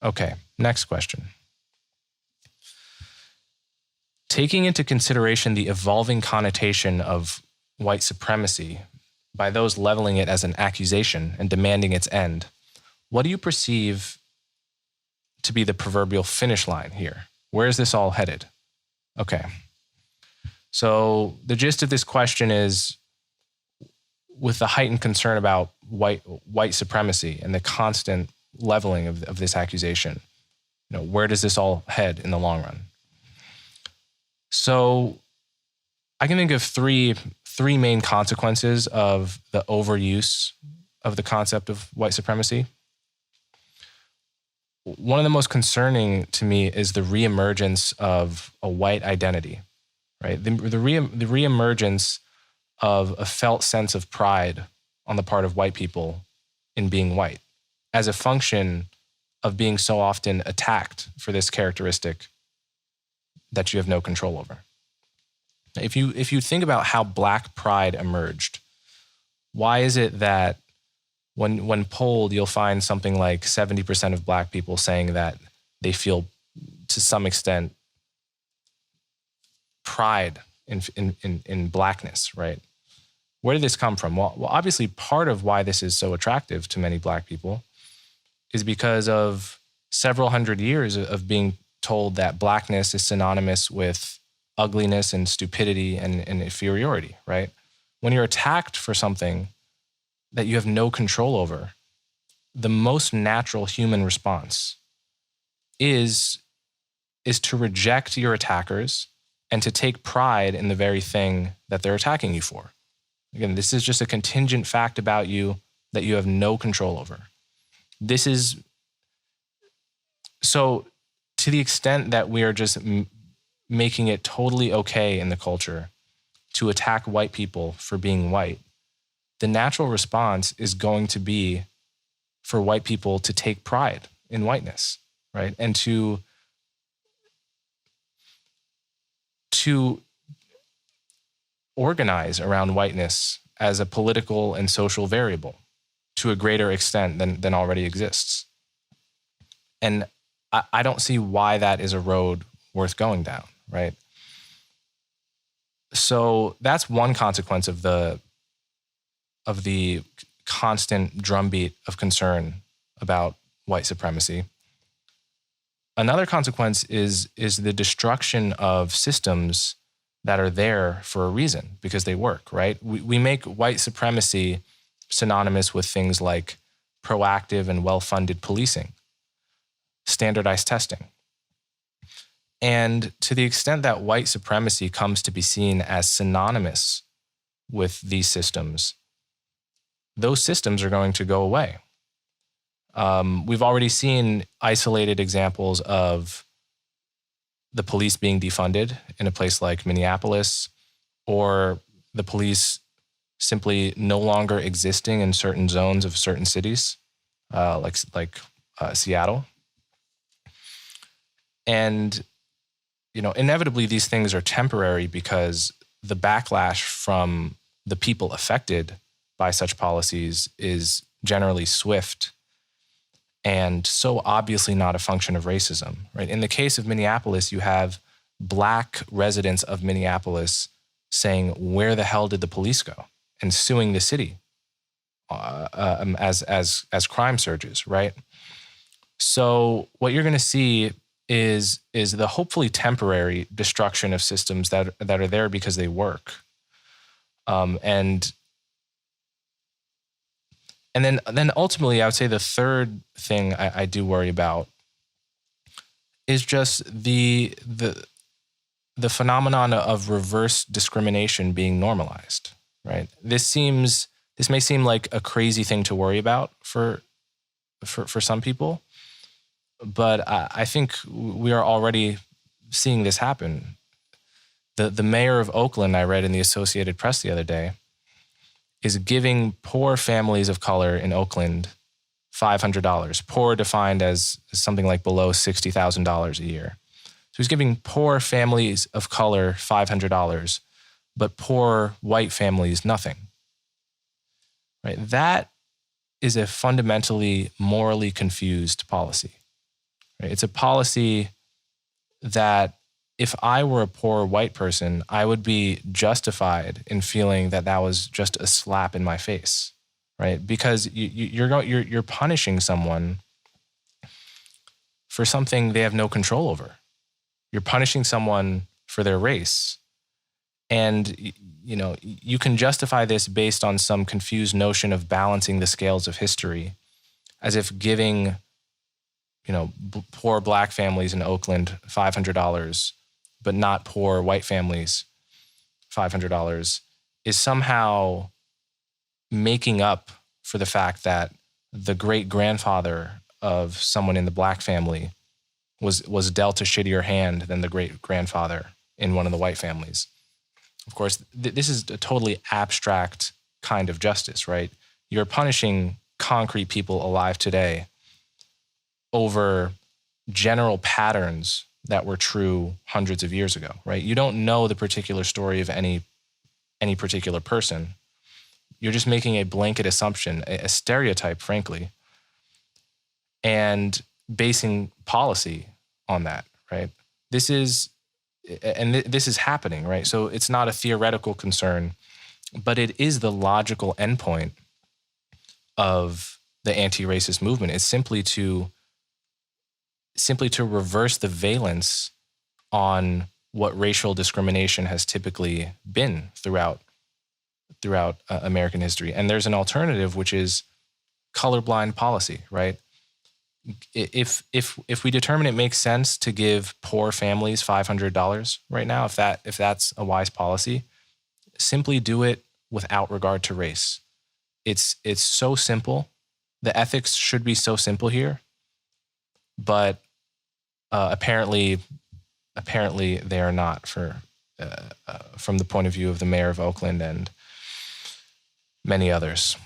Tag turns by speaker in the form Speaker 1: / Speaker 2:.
Speaker 1: Okay, next question. Taking into consideration the evolving connotation of white supremacy by those leveling it as an accusation and demanding its end, what do you perceive to be the proverbial finish line here? Where is this all headed? Okay. So the gist of this question is, with the heightened concern about white supremacy and the constant leveling of this accusation, where does this all head in the long run? So I can think of three main consequences of the overuse of the concept of white supremacy. One of the most concerning to me is the re-emergence of a white identity, right? The re-emergence of a felt sense of pride on the part of white people in being white as a function of being so often attacked for this characteristic that you have no control over. If you think about how Black pride emerged, why is it that when polled, you'll find something like 70% of Black people saying that they feel, to some extent, pride in Blackness, right? Where did this come from? Well, obviously, part of why this is so attractive to many Black people is because of several hundred years of being told that Blackness is synonymous with ugliness and stupidity and inferiority, right? When you're attacked for something that you have no control over, the most natural human response is to reject your attackers and to take pride in the very thing that they're attacking you for. Again, this is just a contingent fact about you that you have no control over. This is so, to the extent that we are just making it totally okay in the culture to attack white people for being white, the natural response is going to be for white people to take pride in whiteness, right? And to organize around whiteness as a political and social variable to a greater extent than already exists. And I don't see why that is a road worth going down, right? So that's one consequence of the constant drumbeat of concern about white supremacy. Another consequence is the destruction of systems that are there for a reason, because they work, right? We make white supremacy synonymous with things like proactive and well-funded policing, standardized testing. And to the extent that white supremacy comes to be seen as synonymous with these systems, those systems are going to go away. We've already seen isolated examples of the police being defunded in a place like Minneapolis, or the police simply no longer existing in certain zones of certain cities, like Seattle. And inevitably these things are temporary because the backlash from the people affected by such policies is generally swift and so obviously not a function of racism, right? In the case of Minneapolis, you have Black residents of Minneapolis saying, "Where the hell did the police go?" and suing the city as crime surges, right? So what you're going to see is the hopefully temporary destruction of systems that are there because they work, and then ultimately, I would say the third thing I do worry about is just the phenomenon of reverse discrimination being normalized, right? This may seem like a crazy thing to worry about for some people, but I think we are already seeing this happen. The mayor of Oakland, I read in the Associated Press the other day, is giving poor families of color in Oakland $500. Poor defined as something like below $60,000 a year. So he's giving poor families of color $500, but poor white families nothing. Right? That is a fundamentally morally confused policy. Right? It's a policy that if I were a poor white person, I would be justified in feeling that that was just a slap in my face, right? Because you're punishing someone for something they have no control over. You're punishing someone for their race. And, you can justify this based on some confused notion of balancing the scales of history, as if giving, poor black families in Oakland $500, but not poor white families $500, is somehow making up for the fact that the great grandfather of someone in the black family was dealt a shittier hand than the great grandfather in one of the white families. Of course, this is a totally abstract kind of justice, right? You're punishing concrete people alive today over general patterns that were true hundreds of years ago, right? You don't know the particular story of any particular person. You're just making a blanket assumption, a stereotype, frankly, and basing policy on that, right? This is happening, right? So it's not a theoretical concern, but it is the logical endpoint of the anti-racist movement. It's simply to reverse the valence on what racial discrimination has typically been throughout American history. And there's an alternative, which is colorblind policy, right? If we determine it makes sense to give poor families $500 right now, if that's a wise policy, simply do it without regard to race. It's so simple. The ethics should be so simple here, but apparently they are not from the point of view of the mayor of Oakland and many others.